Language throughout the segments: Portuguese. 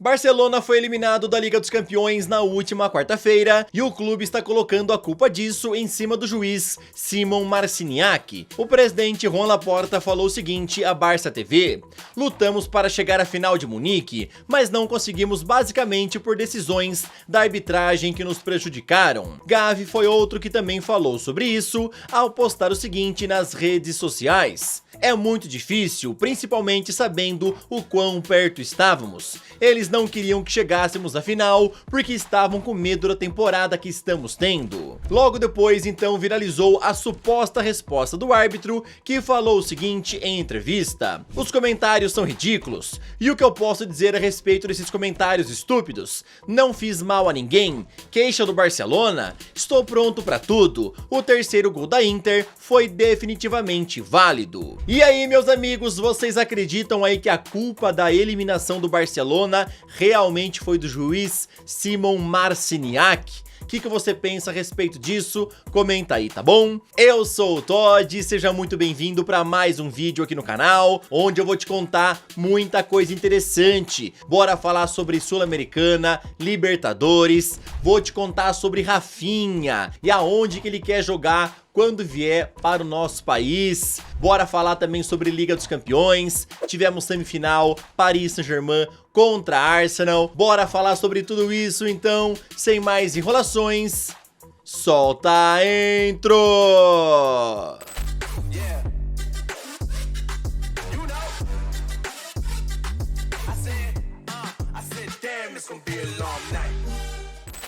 Barcelona foi eliminado da Liga dos Campeões na última quarta-feira e o clube está colocando a culpa disso em cima do juiz Simon Marciniak. O presidente Joan Laporta falou o seguinte à Barça TV: "Lutamos para chegar à final de Munique, mas não conseguimos basicamente por decisões da arbitragem que nos prejudicaram." Gavi foi outro que também falou sobre isso ao postar o seguinte nas redes sociais: "É muito difícil, principalmente sabendo o quão perto estávamos. Eles não queriam que chegássemos à final porque estavam com medo da temporada que estamos tendo." Logo depois, então, viralizou a suposta resposta do árbitro, que falou o seguinte em entrevista: "Os comentários são ridículos, e o que eu posso dizer a respeito desses comentários estúpidos? Não fiz mal a ninguém. Queixa do Barcelona? Estou pronto pra tudo. O terceiro gol da Inter foi definitivamente válido." E aí, meus amigos, vocês acreditam aí que a culpa da eliminação do Barcelona realmente foi do juiz Simon Marciniak? O que você pensa a respeito disso? Comenta aí, tá bom? Eu sou o Todd, seja muito bem-vindo para mais um vídeo aqui no canal, onde eu vou te contar muita coisa interessante. Bora falar sobre Sul-Americana, Libertadores, vou te contar sobre Rafinha e aonde que ele quer jogar quando vier para o nosso país. Bora falar também sobre Liga dos Campeões, tivemos semifinal, Paris Saint-Germain contra Arsenal. Bora falar sobre tudo isso, então, sem mais enrolações, solta a intro!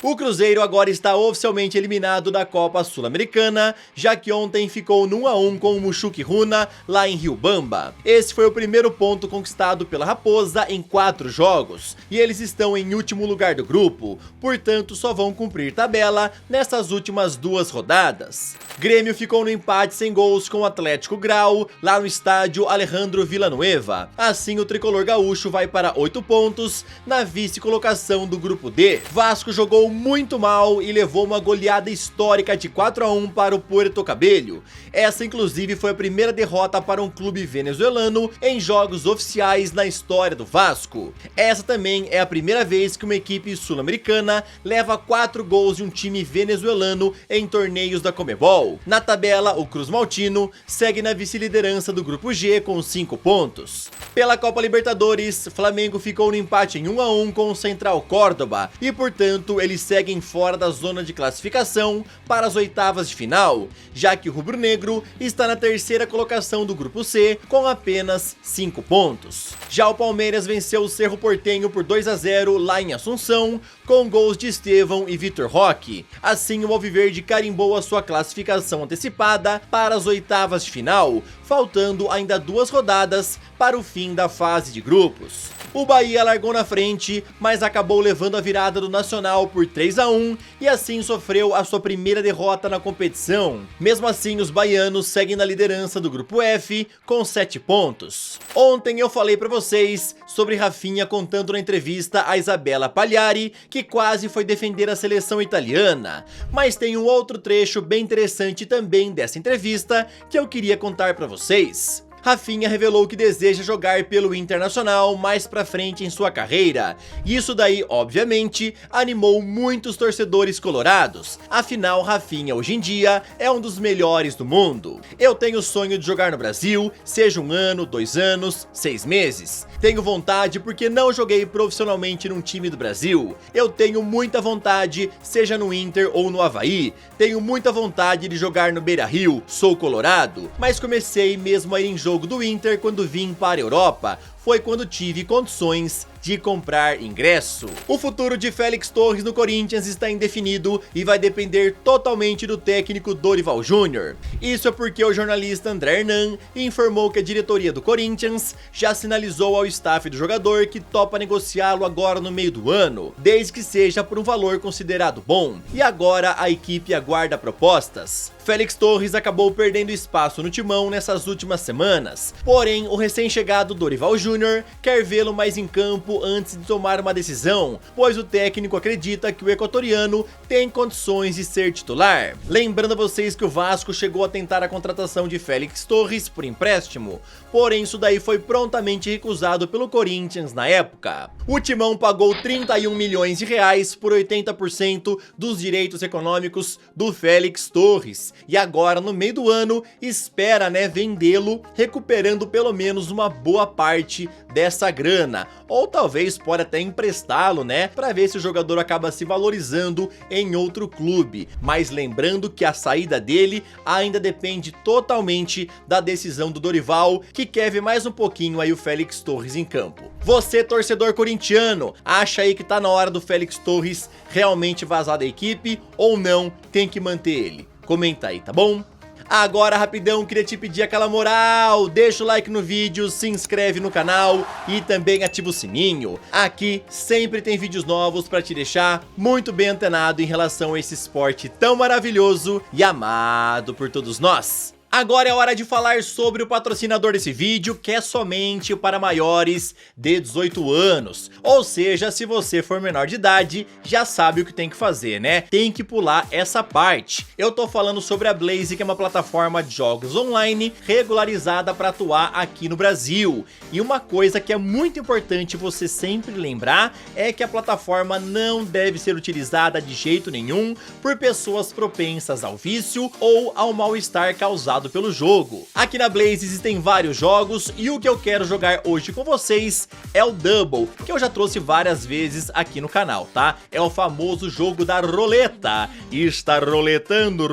O Cruzeiro agora está oficialmente eliminado da Copa Sul-Americana, já que ontem ficou no 1 a 1 com o Mushuc Runa lá em Riobamba. Esse foi o primeiro ponto conquistado pela Raposa em 4 jogos, e eles estão em último lugar do grupo, portanto só vão cumprir tabela nessas últimas 2 rodadas. Grêmio ficou no empate sem gols com o Atlético Grau, lá no estádio Alejandro Villanueva. Assim o tricolor gaúcho vai para 8 pontos na vice-colocação do grupo D. Vasco jogou muito mal e levou uma goleada histórica de 4 a 1 para o Puerto Cabello. Essa inclusive foi a primeira derrota para um clube venezuelano em jogos oficiais na história do Vasco. Essa também é a primeira vez que uma equipe sul-americana leva 4 gols de um time venezuelano em torneios da Conmebol. Na tabela, o Cruz Maltino segue na vice-liderança do grupo G com 5 pontos. Pela Copa Libertadores, Flamengo ficou no empate em 1 a 1 com o Central Córdoba e, portanto, eles seguem fora da zona de classificação para as oitavas de final, já que o rubro-negro está na terceira colocação do grupo C com apenas 5 pontos. Já o Palmeiras venceu o Cerro Porteño por 2 a 0 lá em Assunção, com gols de Estevão e Vitor Roque. Assim, o Alviverde carimbou a sua classificação antecipada para as oitavas de final, faltando ainda 2 rodadas para o fim da fase de grupos. O Bahia largou na frente, mas acabou levando a virada do Nacional por 3 a 1 e assim sofreu a sua primeira derrota na competição. Mesmo assim, os baianos seguem na liderança do grupo F com 7 pontos. Ontem eu falei pra vocês sobre Rafinha contando na entrevista a Isabella Pagliari que quase foi defender a seleção italiana, mas tem um outro trecho bem interessante também dessa entrevista que eu queria contar pra vocês. Rafinha revelou que deseja jogar pelo Internacional mais pra frente em sua carreira, e isso daí, obviamente, animou muitos torcedores colorados. Afinal, Rafinha hoje em dia é um dos melhores do mundo. "Eu tenho o sonho de jogar no Brasil, seja 1 ano, 2 anos, 6 meses. Tenho vontade porque não joguei profissionalmente num time do Brasil. Eu tenho muita vontade, seja no Inter ou no Avaí. Tenho muita vontade de jogar no Beira-Rio, sou colorado, mas comecei mesmo a ir em jogo do Inter quando vim para a Europa. Foi quando tive condições de comprar ingresso." O futuro de Félix Torres no Corinthians está indefinido e vai depender totalmente do técnico Dorival Júnior. Isso é porque o jornalista André Hernan informou que a diretoria do Corinthians já sinalizou ao staff do jogador que topa negociá-lo agora no meio do ano, desde que seja por um valor considerado bom. E agora a equipe aguarda propostas. Félix Torres acabou perdendo espaço no timão nessas últimas semanas, porém o recém-chegado Dorival Júnior Júnior quer vê-lo mais em campo antes de tomar uma decisão, pois o técnico acredita que o equatoriano tem condições de ser titular. Lembrando a vocês que o Vasco chegou a tentar a contratação de Félix Torres por empréstimo, porém isso daí foi prontamente recusado pelo Corinthians na época. O Timão pagou 31 milhões de reais por 80% dos direitos econômicos do Félix Torres, e agora no meio do ano espera, vendê-lo, recuperando pelo menos uma boa parte dessa grana, ou talvez pode até emprestá-lo, para ver se o jogador acaba se valorizando em outro clube, mas lembrando que a saída dele ainda depende totalmente da decisão do Dorival, que quer ver mais um pouquinho aí o Félix Torres em campo. Você, torcedor corintiano, acha aí que tá na hora do Félix Torres realmente vazar da equipe ou não, tem que manter ele? Comenta aí, tá bom? Agora, rapidão, queria te pedir aquela moral, deixa o like no vídeo, se inscreve no canal e também ativa o sininho. Aqui sempre tem vídeos novos pra te deixar muito bem antenado em relação a esse esporte tão maravilhoso e amado por todos nós. Agora é hora de falar sobre o patrocinador desse vídeo, que é somente para maiores de 18 anos. Ou seja, se você for menor de idade, já sabe o que tem que fazer, Tem que pular essa parte. Eu tô falando sobre a Blaze, que é uma plataforma de jogos online regularizada para atuar aqui no Brasil. E uma coisa que é muito importante você sempre lembrar é que a plataforma não deve ser utilizada de jeito nenhum por pessoas propensas ao vício ou ao mal-estar causado pelo jogo. Aqui na Blaze existem vários jogos e o que eu quero jogar hoje com vocês é o Double, que eu já trouxe várias vezes aqui no canal, tá? É o famoso jogo da roleta. E está roletando,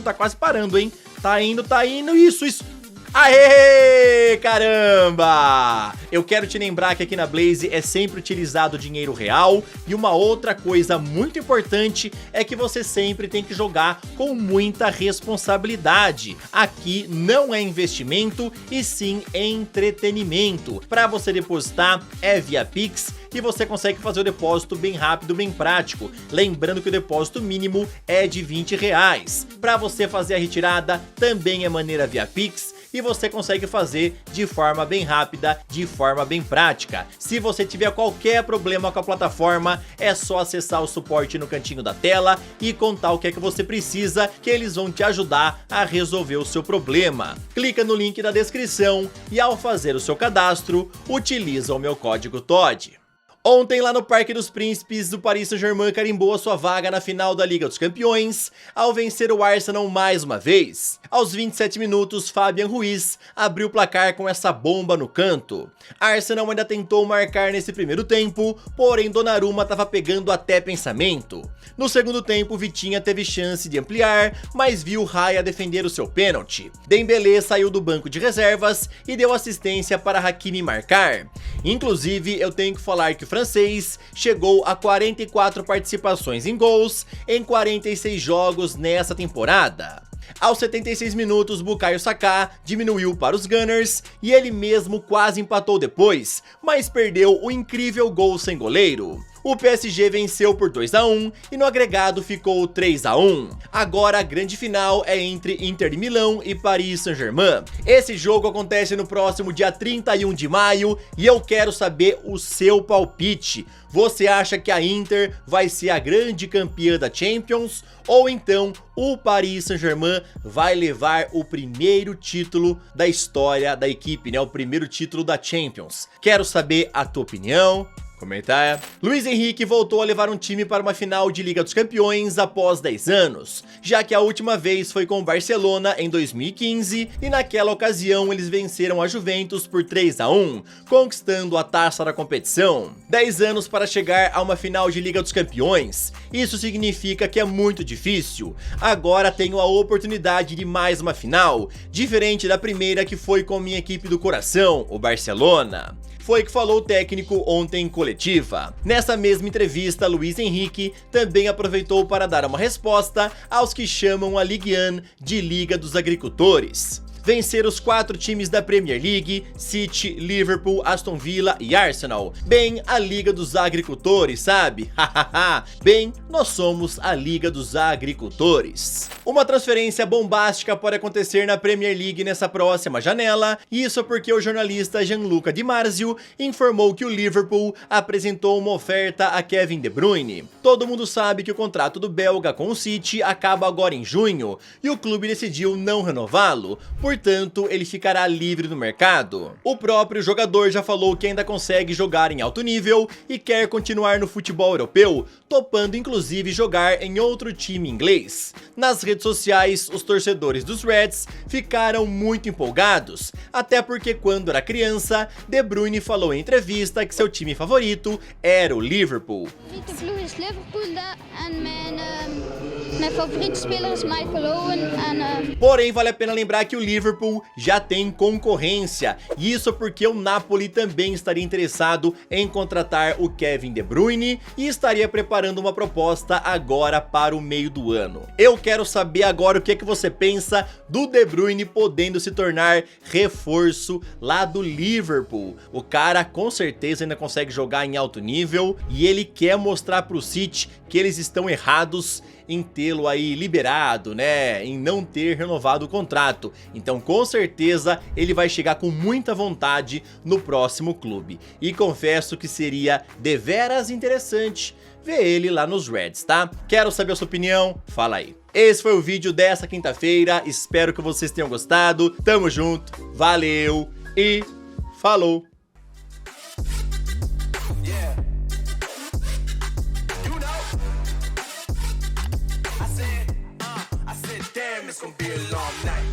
tá quase parando, hein? Tá indo, isso. Aê, caramba! Eu quero te lembrar que aqui na Blaze é sempre utilizado dinheiro real, e uma outra coisa muito importante é que você sempre tem que jogar com muita responsabilidade. Aqui não é investimento e sim entretenimento. Para você depositar é via Pix, e você consegue fazer o depósito bem rápido, bem prático. Lembrando que o depósito mínimo é de R$20. Para você fazer a retirada também é maneira via Pix, e você consegue fazer de forma bem rápida, de forma bem prática. Se você tiver qualquer problema com a plataforma, é só acessar o suporte no cantinho da tela e contar o que é que você precisa, que eles vão te ajudar a resolver o seu problema. Clica no link da descrição e ao fazer o seu cadastro, utiliza o meu código TOD. Ontem, lá no Parque dos Príncipes, o Paris Saint-Germain carimbou a sua vaga na final da Liga dos Campeões, ao vencer o Arsenal mais uma vez. Aos 27 minutos, Fabian Ruiz abriu o placar com essa bomba no canto. Arsenal ainda tentou marcar nesse primeiro tempo, porém Donnarumma estava pegando até pensamento. No segundo tempo, Vitinha teve chance de ampliar, mas viu Raya defender o seu pênalti. Dembélé saiu do banco de reservas e deu assistência para Hakimi marcar. Inclusive, eu tenho que falar que o francês chegou a 44 participações em gols em 46 jogos nessa temporada. Aos 76 minutos, Bukayo Saka diminuiu para os Gunners e ele mesmo quase empatou depois, mas perdeu o incrível gol sem goleiro. O PSG venceu por 2-1 e no agregado ficou 3-1. Agora a grande final é entre Inter de Milão e Paris Saint-Germain. Esse jogo acontece no próximo dia 31 de maio e eu quero saber o seu palpite. Você acha que a Inter vai ser a grande campeã da Champions? Ou então o Paris Saint-Germain vai levar o primeiro título da história da equipe, o primeiro título da Champions? Quero saber a tua opinião. Comentar. Luiz Henrique voltou a levar um time para uma final de Liga dos Campeões após 10 anos, já que a última vez foi com o Barcelona em 2015 e naquela ocasião eles venceram a Juventus por 3-1, conquistando a taça da competição. 10 anos para chegar a uma final de Liga dos Campeões, isso significa que é muito difícil. Agora tenho a oportunidade de mais uma final, diferente da primeira que foi com minha equipe do coração, o Barcelona. Foi que falou o técnico ontem em coletiva. Nessa mesma entrevista, Luiz Henrique também aproveitou para dar uma resposta aos que chamam a Ligue 1 de Liga dos Agricultores. vencer os 4 times da Premier League, City, Liverpool, Aston Villa e Arsenal. Bem, a Liga dos Agricultores, sabe? Hahaha. Bem, nós somos a Liga dos Agricultores. Uma transferência bombástica pode acontecer na Premier League nessa próxima janela, isso porque o jornalista Gianluca Di Marzio informou que o Liverpool apresentou uma oferta a Kevin De Bruyne. Todo mundo sabe que o contrato do belga com o City acaba agora em junho, e o clube decidiu não renová-lo, portanto ele ficará livre no mercado. O próprio jogador já falou que ainda consegue jogar em alto nível e quer continuar no futebol europeu, topando inclusive jogar em outro time inglês. Nas redes sociais, os torcedores dos Reds ficaram muito empolgados, até porque quando era criança, De Bruyne falou em entrevista que seu time favorito era o Liverpool. Mijn favoriete speler is Michael Owen. Porém, vale a pena lembrar que o Liverpool já tem concorrência, e isso porque o Napoli também estaria interessado em contratar o Kevin De Bruyne e estaria preparando uma proposta agora para o meio do ano. Eu quero saber agora o que é que você pensa do De Bruyne podendo se tornar reforço lá do Liverpool. O cara com certeza ainda consegue jogar em alto nível e ele quer mostrar para o City que eles estão errados em tê-lo aí liberado, né, em não ter renovado o contrato. Então com certeza ele vai chegar com muita vontade no próximo clube. E confesso que seria deveras interessante ver ele lá nos Reds, tá? Quero saber a sua opinião, fala aí. Esse foi o vídeo dessa quinta-feira, espero que vocês tenham gostado. Tamo junto, valeu e falou! It's gonna be a long night.